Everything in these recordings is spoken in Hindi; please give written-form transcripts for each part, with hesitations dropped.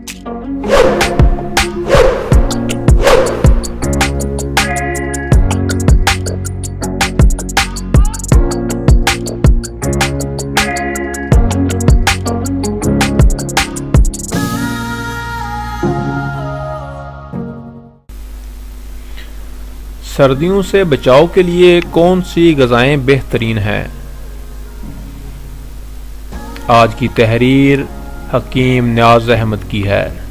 सर्दियों से बचाव के लिए कौन सी ग़िज़ाएं बेहतरीन हैं? आज की तहरीर हकीम न्याज अहमद की है।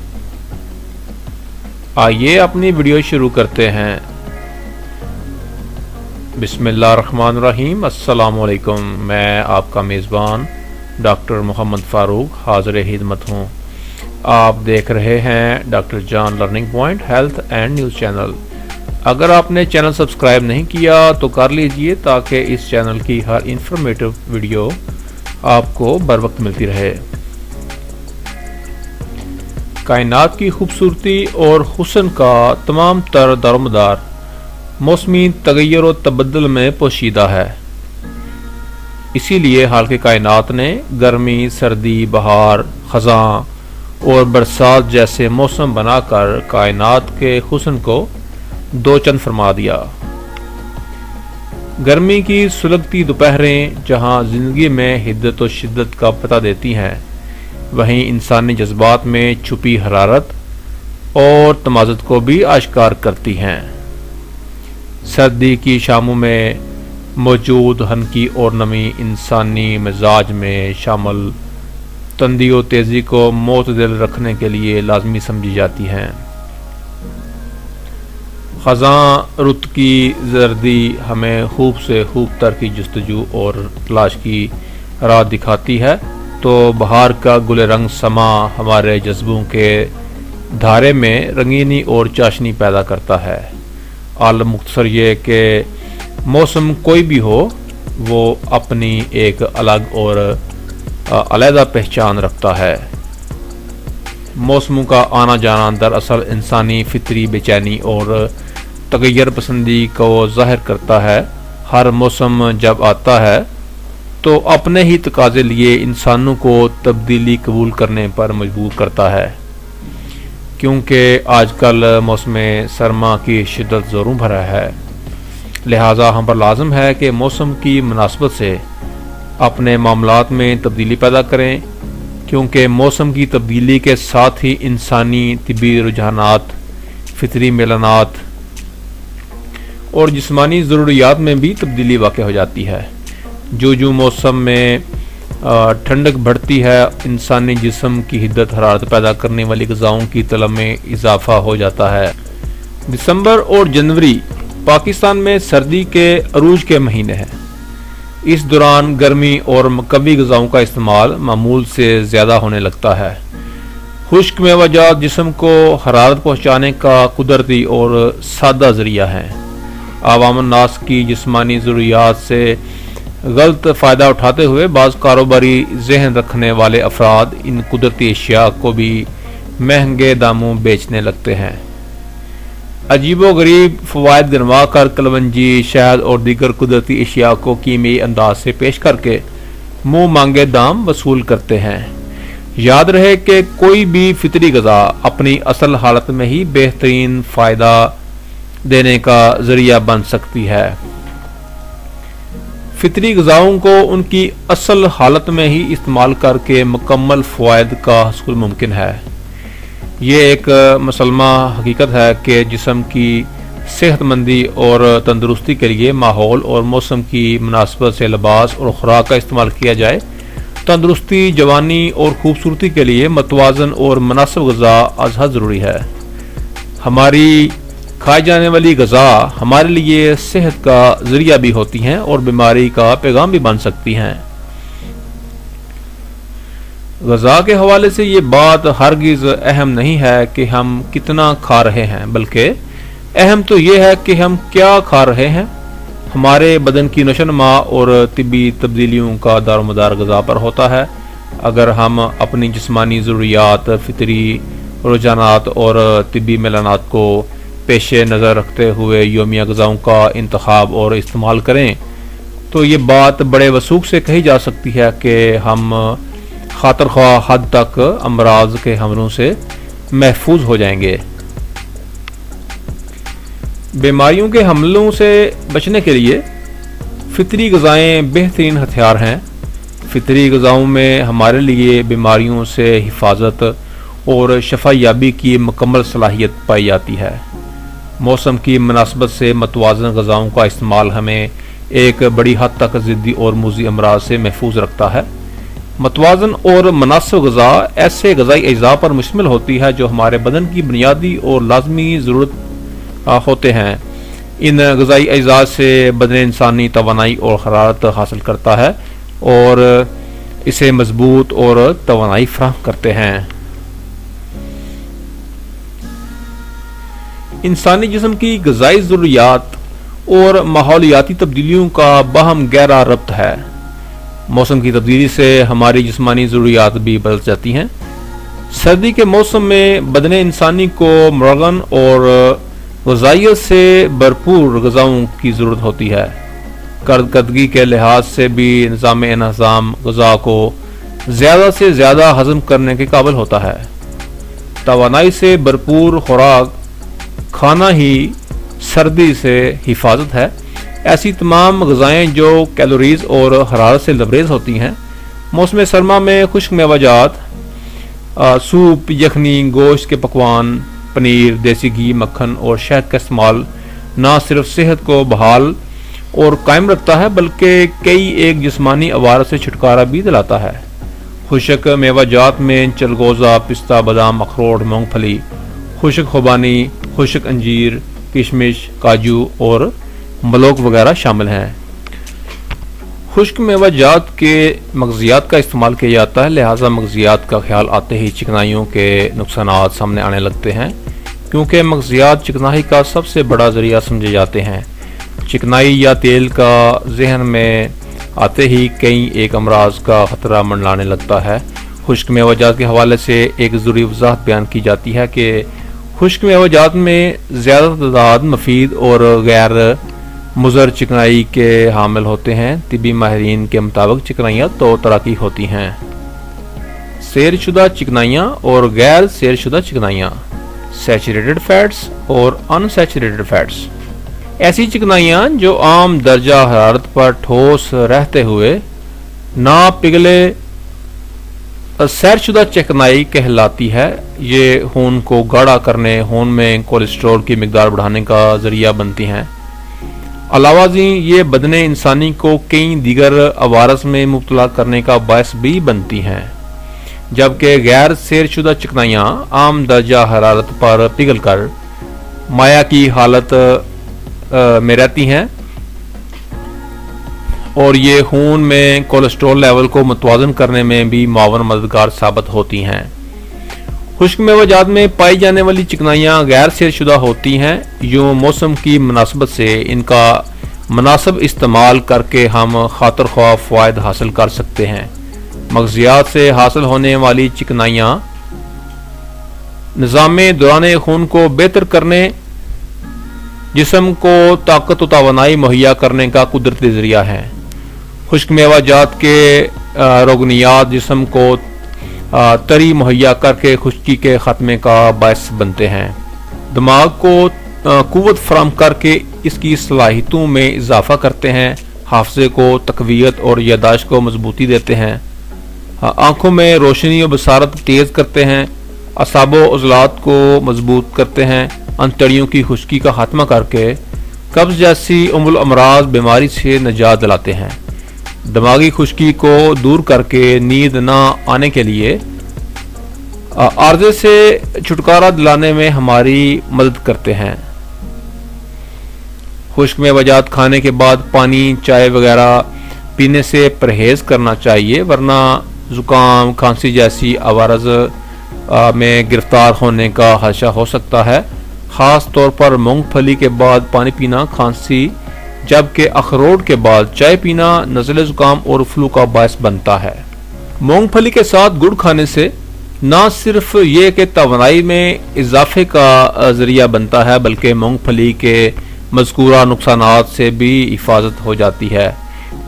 आइए अपनी वीडियो शुरू करते हैं। बिस्मिल्लाहिर्रहमानिर्रहीम। अस्सलामु अलैकुम। मैं आपका मेज़बान डॉक्टर मोहम्मद फ़ारूक हाज़िर खिदमत हूँ। आप देख रहे हैं डॉक्टर जान learning point health and news channel. अगर आपने चैनल सब्सक्राइब नहीं किया तो कर लीजिए ताकि इस चैनल की हर इंफॉर्मेटिव वीडियो आपको बर वक्त मिलती रहे। कायनात की खूबसूरती और हुस्न का तमाम तर दारोमदार मौसमी तगय्युर और तबद्दुल में पोशीदा है। इसीलिए हालांकि कायनात ने गर्मी, सर्दी, बहार, ख़ज़ां और बरसात जैसे मौसम बनाकर कायनात के हुस्न को दो चंद फरमा दिया। गर्मी की सुलगती दोपहरें जहां जिंदगी में हिद्दत और शिद्दत का पता देती हैं, वहीं इंसानी जज्बात में छुपी हरारत और तमाज़ुद को भी आश्कार करती हैं। सर्दी की शामों में मौजूद हल्की और नमी इंसानी मिजाज में शामिल तंदी और तेज़ी को मोतदिल रखने के लिए लाजमी समझी जाती हैं। ख़ज़ां रुत की जर्दी हमें खूब से खूब तर की जस्तजू और तलाश की राह दिखाती है, तो बहार का गुल रंग समा हमारे जज्बों के धारे में रंगीनी और चाशनी पैदा करता है। आलम मुख्तसर ये कि मौसम कोई भी हो, वो अपनी एक अलग और अलहदा पहचान रखता है। मौसमों का आना जाना दरअसल इंसानी फितरी बेचैनी और तगय्युर पसंदी को ज़ाहिर करता है। हर मौसम जब आता है तो अपने ही तकाज़े लिए इंसानों को तब्दीली कबूल करने पर मजबूर करता है, क्योंकि आजकल मौसम सरमा की शिद्दत ज़ोरों भरा है। लिहाजा हम पर लाज़िम है कि मौसम की मुनासबत से अपने मामलात में तब्दीली पैदा करें, क्योंकि मौसम की तब्दीली के साथ ही इंसानी तिब्बी रुझानात, फितरी मेलानात और जिस्मानी ज़रूरियात में भी तब्दीली वाक़ हो जाती है। जो मौसम में ठंडक बढ़ती है, इंसानी जिस्म की हिद्दत हरारत पैदा करने वाली ग़िज़ाओं की तलब में इजाफ़ा हो जाता है। दिसंबर और जनवरी पाकिस्तान में सर्दी के अरूज के महीने हैं। इस दौरान गर्मी और मकवी ग़िज़ाओं का इस्तेमाल मामूल से ज़्यादा होने लगता है। खुश्क मेवाजात जिस्म को हरारत पहुँचाने का कुदरती और सादा ज़रिया है। आवाम नास की जिस्मानी ज़रूरियात से गलत फ़ायदा उठाते हुए बाज़ कारोबारी जहन रखने वाले अफराद इन कुदरती अशिया को भी महंगे दामों बेचने लगते हैं। अजीबो गरीब फ़वाइद गिनवा कर कलवंजी, शहद और दीगर कुदरती अशिया को कीमती अंदाज से पेश करके मुँह मांगे दाम वसूल करते हैं। याद रहे कि कोई भी फितरी ग़िज़ा अपनी असल हालत में ही बेहतरीन फ़ायदा देने का ज़रिया बन सकती है। फितरी ग़िज़ाओं को उनकी असल हालत में ही इस्तेमाल करके मुकम्मल फ़वाइद का हसूल मुमकिन है। ये एक मुसलमा हकीकत है कि जिस्म की सेहतमंदी और तंदुरुस्ती के लिए माहौल और मौसम की मुनासबत से लिबास और खुराक का इस्तेमाल किया जाए। तंदुरुस्ती, जवानी और खूबसूरती के लिए मतवाज़न और मुनासिब ग़िज़ा अज़हद ज़रूरी है। हमारी खाई जाने वाली ग़िज़ा हमारे लिए सेहत का ज़रिया भी होती हैं और बीमारी का पैगाम भी बन सकती हैं। ग़िज़ा के हवाले से ये बात हरगिज़ अहम नहीं है कि हम कितना खा रहे हैं, बल्कि अहम तो ये है कि हम क्या खा रहे हैं। हमारे बदन की नशोनुमा और तिब्बी तब्दीलियों का दारोमदार ग़िज़ा पर होता है। अगर हम अपनी जिस्मानी ज़रूरियात, फितरी रुझानात और तिब्बी मेलानात को पेश नज़र रखते हुए योमिया ग़िज़ाओं का इंतखाब और इस्तेमाल करें, तो ये बात बड़े वसूख से कही जा सकती है कि हम खातर ख्वाह हद तक अमराज के हमलों से महफूज हो जाएंगे। बीमारियों के हमलों से बचने के लिए फितरी ग़िज़ाएँ बेहतरीन हथियार हैं। फितरी ग़िज़ाओं में हमारे लिए बीमारियों से हिफाजत और शफायाबी की मुकम्मल सलाहियत पाई जाती है। मौसम की मुनासबत से मतवाज़न ग़िज़ाओं का इस्तेमाल हमें एक बड़ी हद तक ज़िद्दी और मुज़ी अमराज से महफूज रखता है। मतवाज़न और मुनासिब ग़िज़ा ऐसे ग़िज़ाई अज्जा पर मुश्तमिल होती है जो हमारे बदन की बुनियादी और लाजमी ज़रूरत होते हैं। इन ग़िज़ाई अज्जा से बदन इंसानी तवानाई और हरारत हासिल करता है और इसे मजबूत और तवानाई फराहम करते हैं। इंसानी जिस्म की ग़िज़ाई ज़रूरियात और माहौलियाती तब्दीलियों का बाहम गहरा रब्त है। मौसम की तब्दीली से हमारी जिस्मानी ज़रूरियात भी बदल जाती हैं। सर्दी के मौसम में बदन इंसानी को मुरगन और ग़िज़ाइयत से भरपूर ग़िज़ाओं की ज़रूरत होती है। कारकर्दगी के लिहाज से भी निज़ाम इंहज़ाम ग़िज़ा को ज़्यादा से ज़्यादा हज़म करने के काबिल होता है। तवानाई से भरपूर खुराक खाना ही सर्दी से हिफाजत है। ऐसी तमाम ग़िज़ाएँ जो कैलोरीज़ और हरारत से लबरेज़ होती हैं। मौसम सरमा में खुश्क मेवाजात, सूप, यखनी, गोश्त के पकवान, पनीर, देसी घी, मक्खन और शहद का इस्तेमाल न सिर्फ सेहत को बहाल और कायम रखता है बल्कि कई एक जिस्मानी अवारत से छुटकारा भी दिलाता है। खुश्क मेवाजात में चलगोज़ा, पिस्ता, बादाम, अखरोट, मूंगफली, खुश्क खुबानी, खुश्क अंजीर, किशमिश, काजू और मलोक वगैरह शामिल हैं। खुश्क मेवाजात के मग़ज़ियात का इस्तेमाल किया जाता है, लिहाजा मग़ज़ियात का ख्याल आते ही चिकनाइयों के नुकसानात सामने आने लगते हैं, क्योंकि मग़ज़ियात चिकनाई का सबसे बड़ा ज़रिया समझे जाते हैं। चिकनाई या तेल का जहन में आते ही कई एक अमराज का ख़तरा मंडलाने लगता है। खुश्क मेवाजात के हवाले से एक ज़रूरी वज़ाहत बयान की जाती है कि खुश्क मेवाजात में ज़्यादा तादाद मफीद और गैर मुज़र चिकनाई के हामिल होते हैं। तिबी माहिरीन के मुताबिक चिकनाइयाँ दो तरह की होती हैं, सैरशुदा चिकनाइयाँ और गैर सैरशुदा चिकनाइयाँ, सैचुरेटेड फैट्स और अनसैचुरेटेड फैट्स। ऐसी चिकनाइयाँ जो आम दर्जा हरारत पर ठोस रहते हुए ना पिघले सैरशुदा चिकनाई कहलाती है। ये खून को गाढ़ा करने, खून में कोलेस्ट्रॉल की मिकदार बढ़ाने का ज़रिया बनती हैं। अलावाजी ये बदन इंसानी को कई दीगर अवारस में मुब्तला करने का बायस भी बनती हैं, जबकि गैर सैरशुदा चिकनाइयाँ आम दर्जा हरारत पर पिघल कर माया की हालत में रहती हैं और ये खून में कोलेस्ट्रॉल लेवल को मुतवाज़न करने में भी मावन मददगार साबित होती हैं। खुश्क मेवाजात में पाई जाने वाली चिकनाइयाँ गैर सैरशुदा होती हैं। यूँ मौसम की मुनासबत से इनका मुनासिब इस्तेमाल करके हम खातर ख्वाह फ़वायद हासिल कर सकते हैं। मग़ज़ियात से हासिल होने वाली चिकनाइयाँ निज़ामे दौरान खून को बेहतर करने, जिस्म को ताकत व तवानाई मुहैया करने का कुदरती ज़रिया है। खुश्क मेवाजात के रोगनियात जिस्म को तरी मुहैया करके खुश्की के ख़त्मे का बायस बनते हैं। दिमाग को कुव्वत फराहम करके इसकी सलाहियतों में इजाफ़ा करते हैं। हाफ़ज़े को तक़वियत और यादाश्त को मजबूती देते हैं। आँखों में रोशनी और बसारत तेज़ करते हैं। असाबो उज़लात को मजबूत करते हैं। अंतड़ियों की खुश्की का खात्मा करके कब्ज़ जैसी उमुल अमराज बीमारी से निजात दिलाते हैं। दिमागी खुश्की को दूर करके नींद न आने के लिए आर्जे से छुटकारा दिलाने में हमारी मदद करते हैं। खुश्क मेवाजात खाने के बाद पानी, चाय वगैरह पीने से परहेज़ करना चाहिए, वरना ज़ुकाम, खांसी जैसी अवारज में गिरफ्तार होने का खदशा हो सकता है। ख़ास तौर पर मूंगफली के बाद पानी पीना खांसी, जबकि अखरोट के बाद चाय पीना नज़ले ज़ुकाम और फ्लू का बायस बनता है। मूंगफली के साथ गुड़ खाने से न सिर्फ ये कि तवानाई में इजाफे का ज़रिया बनता है, बल्कि मूंगफली के मज़कूरा नुकसानात से भी हिफाजत हो जाती है।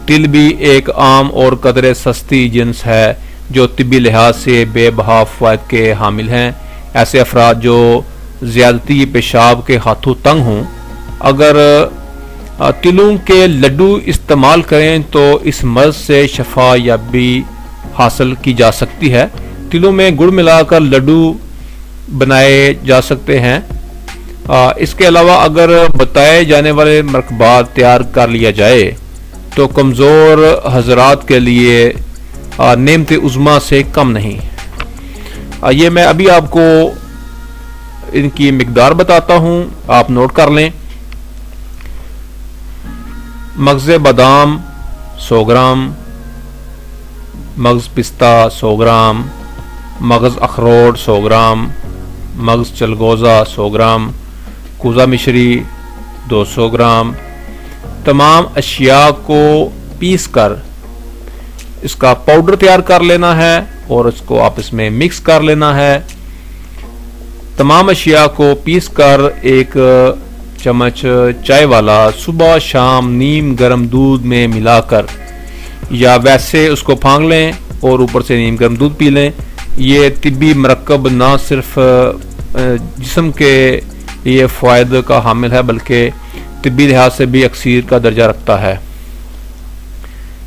तिल भी एक आम और कदरे सस्ती जिन्स है जो तिब्बी लिहाज से बेबहा फ़वाइद के हामिल हैं। ऐसे अफराद जो ज़्यादती पेशाब के हाथों तंग हों, अगर तिलों के लड्डू इस्तेमाल करें तो इस मर्ज से शफा याबी हासिल की जा सकती है। तिलों में गुड़ मिलाकर लड्डू बनाए जा सकते हैं। इसके अलावा अगर बताए जाने वाले मरकबात तैयार कर लिया जाए तो कमज़ोर हजरात के लिए नेमत उज़्मा से कम नहीं। ये मैं अभी आपको इनकी मिकदार बताता हूँ, आप नोट कर लें। मगज़ बादाम 100 ग्राम, मगज़ पिस्ता 100 ग्राम, मगज़ अखरोट 100 ग्राम, मगज़ चलगोज़ा 100 ग्राम, कूज़ा मिश्री 200 ग्राम। तमाम अशिया को पीस कर इसका पाउडर तैयार कर लेना है और इसको आपस में मिक्स कर लेना है। तमाम अशिया को पीस कर 1 चम्मच चाय वाला सुबह शाम नीम गर्म दूध में मिलाकर या वैसे उसको फांग लें और ऊपर से नीम गर्म दूध पी लें। ये तिब्बी मरकब ना सिर्फ जिस्म के लिए फ़ायदे का हामिल है बल्कि तिब्बी लिहाज से भी अक्सीर का दर्जा रखता है।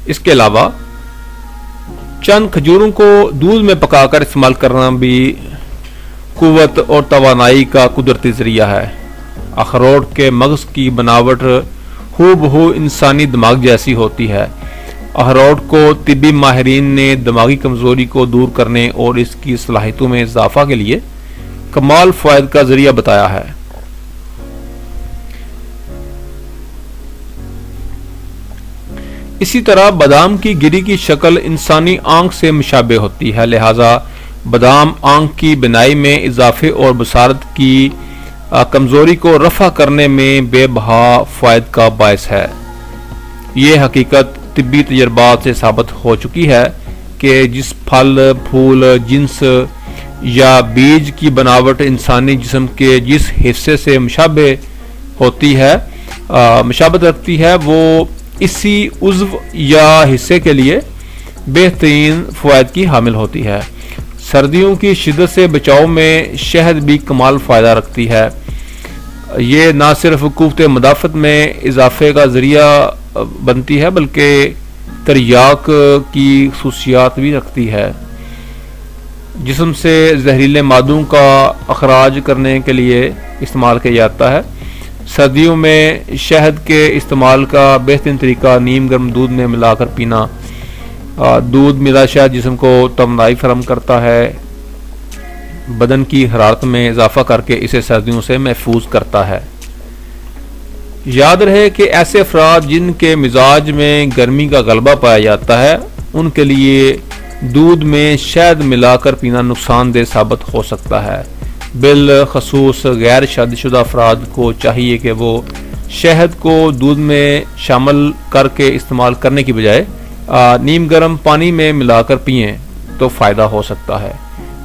इसके अलावा चंद खजूरों को दूध में पकाकर इस्तेमाल करना भी कुव्वत और तवानाई का कुदरती जरिया है। अखरोट के मगज़ की बनावट हूबहू इंसानी दिमाग जैसी होती है। अखरोट को तिब्बी माहिरीन ने दिमागी कमज़ोरी को दूर करने और इसकी सलाहियतों में इजाफा के लिए कमाल फ़ायद का जरिया बताया है। इसी तरह बादाम की गिरी की शक्ल इंसानी आंख से मुशाबे होती है, लिहाजा बादाम आंख की बिनाई में इजाफे और बसारत की कमज़ोरी को रफ़ा करने में बेबहा फ़ायद का बायस है। ये हकीकत तिब्बी तजर्बात से साबित हो चुकी है कि जिस फल, फूल, जिन्स या बीज की बनावट इंसानी जिस्म के जिस हिस्से से मुशाबे होती है, मुशाबत रखती है, वो इसी उज़्व या हिस्से के लिए बेहतरीन फ़वाइद की हामिल होती है। सर्दियों की शिद्दत से बचाव में शहद भी कमाल फ़ायदा रखती है। ये ना सिर्फ क़ुव्वत मुदाफ़त में इजाफे का ज़रिया बनती है बल्कि तरियाक की खसूसियात भी रखती है। जिस्म से जहरीले मादों का अखराज करने के लिए इस्तेमाल किया जाता है। सर्दियों में शहद के इस्तेमाल का बेहतरीन तरीका नीम गर्म दूध में मिलाकर पीना। दूध मिला शहद जिस्म को तवानाई फराहम करता है, बदन की हरारत में इजाफा करके इसे सर्दियों से महफूज करता है। याद रहे कि ऐसे अफराद जिनके मिजाज में गर्मी का गलबा पाया जाता है, उनके लिए दूध में शहद मिलाकर पीना नुकसानदेह साबित हो सकता है। बिलखसूस गैर शादीशुदा अफराद को चाहिए कि वो शहद को दूध में शामिल करके इस्तेमाल करने की बजाय नीम गर्म पानी में मिलाकर पिएं तो फ़ायदा हो सकता है।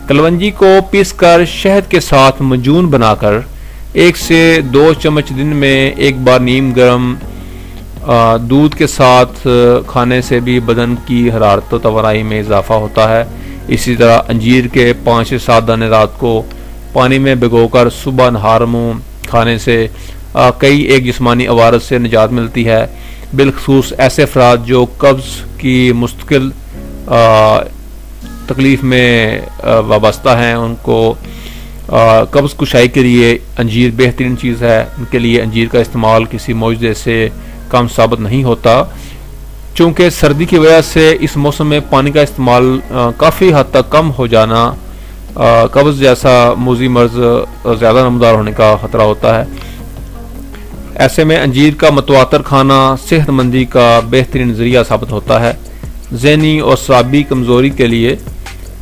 कलवंजी को पीसकर शहद के साथ मजून बनाकर 1 से 2 चम्मच दिन में एक बार नीम गर्म दूध के साथ खाने से भी बदन की हरारत और तवानाई में इजाफा होता है। इसी तरह अंजीर के 5 से 7 दाने रात को पानी में भिगोकर सुबह नहार मुँह खाने से कई एक जिस्मानी अवारत से निजात मिलती है। बिलखसूस ऐसे अफराद जो कब्ज़ की मुस्तकिल तकलीफ़ में वाबस्ता हैं, उनको कब्ज़ कुशाई के लिए अंजीर बेहतरीन चीज़ है। उनके लिए अंजीर का इस्तेमाल किसी मौजूदे से कम साबित नहीं होता। चूँकि सर्दी की वजह से इस मौसम में पानी का इस्तेमाल काफ़ी हद तक कम हो जाना कब्ज़ जैसा मूजी मर्ज ज़्यादा नमदार होने का ख़तरा होता है। ऐसे में अंजीर का मतवातर खाना सेहतमंदी का बेहतरीन ज़रिया साबित होता है। ज़हनी और साबी कमज़ोरी के लिए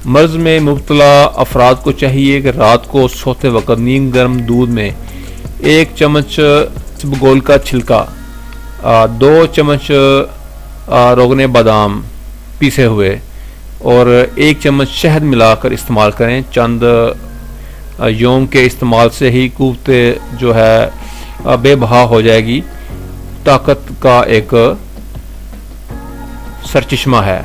मर्ज़ में मुब्तला अफराद को चाहिए कि रात को सोते वक्त नीम गर्म दूध में 1 चम्मच इसबगोल का छिलका, 2 चम्मच रोगने बादाम पीसे हुए और 1 चम्मच शहद मिलाकर इस्तेमाल करें। चंद योम के इस्तेमाल से ही कुव्वत जो है बेबहा हो जाएगी। ताकत का एक सरचश्मा है।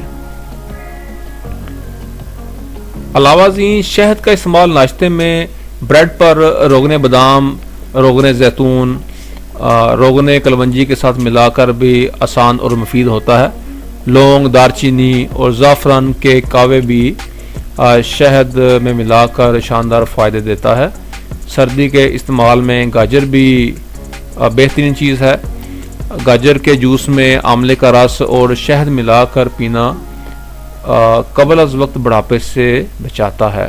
अलावा ज़ीं शहद का इस्तेमाल नाश्ते में ब्रेड पर रोगन बादाम, रोगन जैतून, रोगन कलवंजी के साथ मिलाकर भी आसान और मुफीद होता है। लौंग, दारचीनी और ज़ाफ़रान के कावे भी शहद में मिलाकर शानदार फ़ायदे देता है। सर्दी के इस्तेमाल में गाजर भी बेहतरीन चीज़ है। गाजर के जूस में आंवले का रस और शहद मिलाकर पीना कबल अज़ वक्त बुढ़ापे से बचाता है।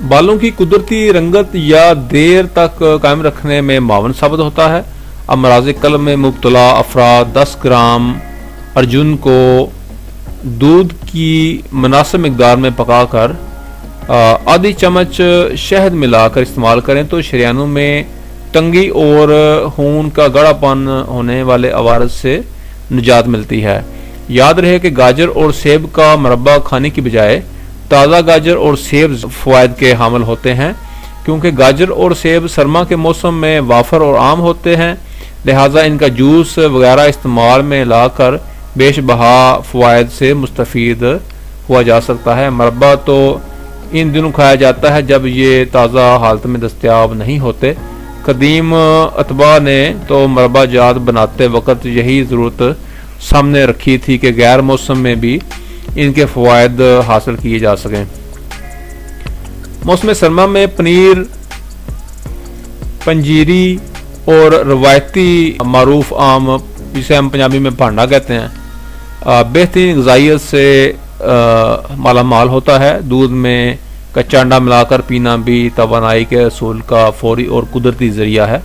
बालों की कुदरती रंगत या देर तक कायम रखने में मावन साबित होता है। अमराज़ क़ल्ब में मुब्तला अफराद 10 ग्राम अर्जुन को दूध की मुनासिब मिकदार में पकाकर आधी चम्मच शहद मिलाकर इस्तेमाल करें तो शरीयानों में तंगी और खून का गाढ़ापन होने वाले अवारज से निजात मिलती है। याद रहे कि गाजर और सेब का मुरब्बा खाने की बजाय ताज़ा गाजर और सेब फ़वाइद के हामिल होते हैं, क्योंकि गाजर और सेब सरमा के मौसम में वाफर और आम होते हैं, लिहाजा इनका जूस वगैरह इस्तेमाल में लाकर बेशबहा फ़वाइद से मुस्तफ़ीद हुआ जा सकता है। मुरब्बा तो इन दिनों खाया जाता है जब ये ताज़ा हालत में दस्तयाब नहीं होते। कदीम अतबा ने तो मुरब्बा जात बनाते वक्त यही ज़रूरत सामने रखी थी कि गैर मौसम में भी इनके फ़वाइद हासिल किए जा सकें। मौसम सरमा में पनीर, पंजीरी और रवायती मारूफ आम, जिसे हम पंजाबी में भांडा कहते हैं, बेहतरीन ग़िज़ाइयत से माला माल होता है। दूध में कच्चा अंडा मिलाकर पीना भी तवानाई के असूल का फौरी और कुदरती ज़रिया है।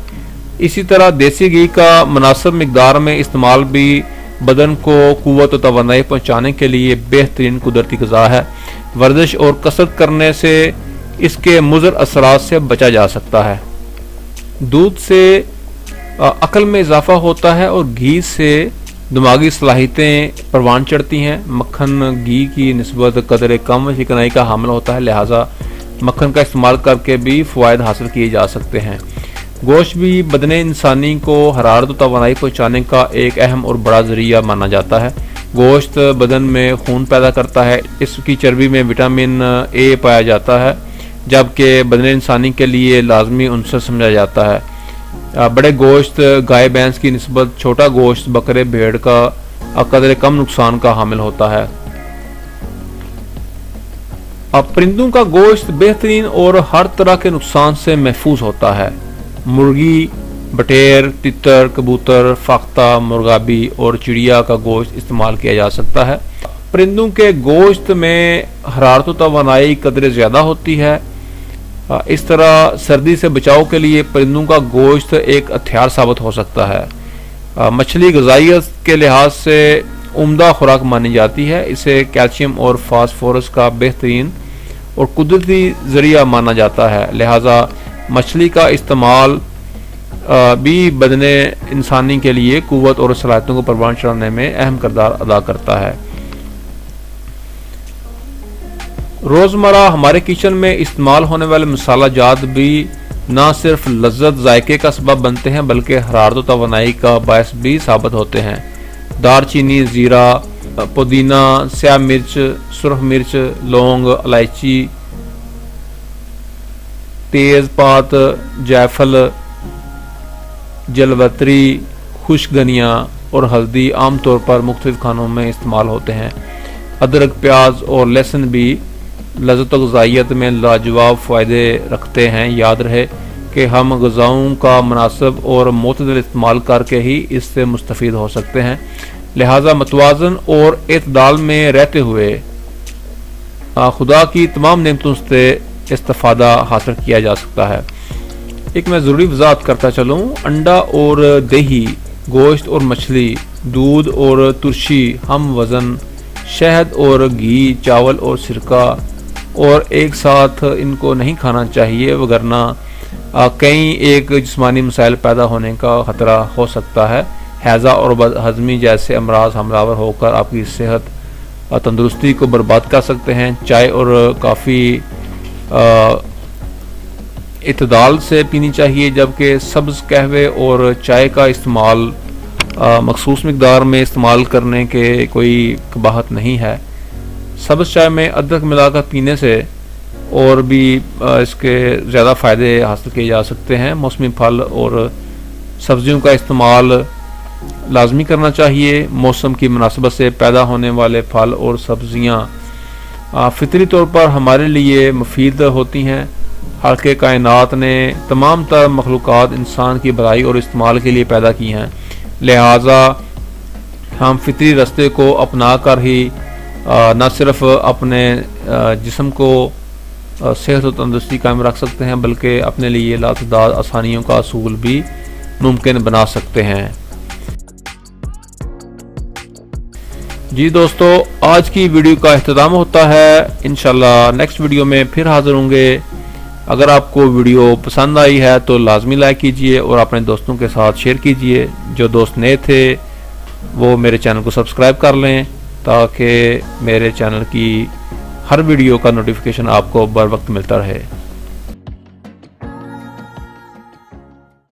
इसी तरह देसी घी का मुनासिब मिकदार में इस्तेमाल भी बदन को क़ुव्वत और तवानाई पहुँचाने के लिए बेहतरीन कुदरती ग़िज़ा है। वर्जिश और कसरत करने से इसके मुज़र असरात से बचा जा सकता है। दूध से अक्ल में इजाफा होता है और घी से दिमागी सलाहियतें परवान चढ़ती हैं। मक्खन घी की निस्बत कदर कम चिकनाई का हामिल होता है, लिहाजा मक्खन का इस्तेमाल करके भी फ़वाइद हासिल किए जा सकते हैं। गोश्त भी बदन इंसानी को हरारत और तवानाई पहुँचाने का एक अहम और बड़ा ज़रिया माना जाता है। गोश्त बदन में खून पैदा करता है, इसकी चर्बी में विटामिन ए पाया जाता है, जबकि बदन इंसानी के लिए लाजमी उनसर समझा जाता है। बड़े गोश्त गाय भैंस की निस्बत छोटा गोश्त बकरे भेड़ का कदर कम नुकसान का हामिल होता है। परिंदों का गोश्त बेहतरीन और हर तरह के नुकसान से महफूज होता है। मुर्गी, बटेर, तितर, कबूतर, फाख्ता, मुर्गाबी और चिड़िया का गोश्त इस्तेमाल किया जा सकता है। परिंदों के गोश्त में हरारत व तवानाई कदर ज़्यादा होती है। इस तरह सर्दी से बचाव के लिए परिंदों का गोश्त एक हथियार साबित हो सकता है। मछली ग़िज़ाइयत के लिहाज से उम्दा खुराक मानी जाती है। इसे कैल्शियम और फास्फोरस का बेहतरीन और कुदरती ज़रिया माना जाता है, लिहाजा मछली का इस्तेमाल भी बदन इंसानी के लिए क़ुव्वत और सलाहियतों को परवान चढ़ाने में अहम किरदार अदा करता है। रोज़मर्रा हमारे किचन में इस्तेमाल होने वाले मसाला जात भी ना सिर्फ लज्जत जायके का सबब बनते हैं बल्कि हरारत व तवानाई का बायस भी साबित होते हैं। दारचीनी, ज़ीरा, पुदीना, स्याह मिर्च, सुरख मिर्च, लौंग, इलायची, तेज़पात, जायफल, जलवतरी, खुशगनिया और हल्दी आमतौर पर मुख्तलिफ खानों में इस्तेमाल होते हैं। अदरक, प्याज और लहसुन भी लज़्ज़त व ग़िज़ाइयत में लाजवाब फ़ायदे रखते हैं। याद रहे कि हम ग़िज़ाओं का मुनासिब और मुतदल इस्तेमाल करके ही इससे मुस्तफ़ीद हो सकते हैं, लिहाजा मतवाज़न और एतदाल में रहते हुए खुदा की तमाम नेमतों से इस्तिफ़ादा हासिल किया जा सकता है। एक मैं ज़रूरी वज़ाहत करता चलूँ, अंडा और दही, गोश्त और मछली, दूध और तुरशी, हम वज़न, शहद और घी, चावल और सिरका और एक साथ इनको नहीं खाना चाहिए, वगरना कई एक जिस्मानी मसाइल पैदा होने का ख़तरा हो सकता है। हैज़ा और बदहज़मी जैसे अमराज हमलावर होकर आपकी सेहत तंदुरुस्ती को बर्बाद कर सकते हैं। चाय और काफ़ी इतदाल से पीनी चाहिए, जबकि सब्ज़ कहवे और चाय का इस्तेमाल मखसूस मिकदार में इस्तेमाल करने के कोई कबाहत नहीं है। सब्ज़ चाय में अदरक मिलाकर पीने से और भी इसके ज़्यादा फ़ायदे हासिल किए जा सकते हैं। मौसमी फल और सब्जियों का इस्तेमाल लाजमी करना चाहिए। मौसम की मुनासिबत से पैदा होने वाले फल और सब्जियां फितरी तौर पर हमारे लिए मुफीद होती हैं। हालांकि कायनात ने तमाम तर मखलूक़ात इंसान की भलाई और इस्तेमाल के लिए पैदा की हैं, लिहाजा हम फितरी रास्ते को अपना कर ही न सिर्फ अपने जिस्म को सेहत और तंदुरुस्ती कायम रख सकते हैं, बल्कि अपने लिए लातदार आसानियों का असूल भी मुमकिन बना सकते हैं। जी दोस्तों, आज की वीडियो का इख्तिताम होता है। इंशाल्लाह नेक्स्ट वीडियो में फिर हाजिर होंगे। अगर आपको वीडियो पसंद आई है तो लाजमी लाइक कीजिए और अपने दोस्तों के साथ शेयर कीजिए। जो दोस्त नए थे वो मेरे चैनल को सब्सक्राइब कर लें ताकि मेरे चैनल की हर वीडियो का नोटिफिकेशन आपको बर वक्त मिलता रहे।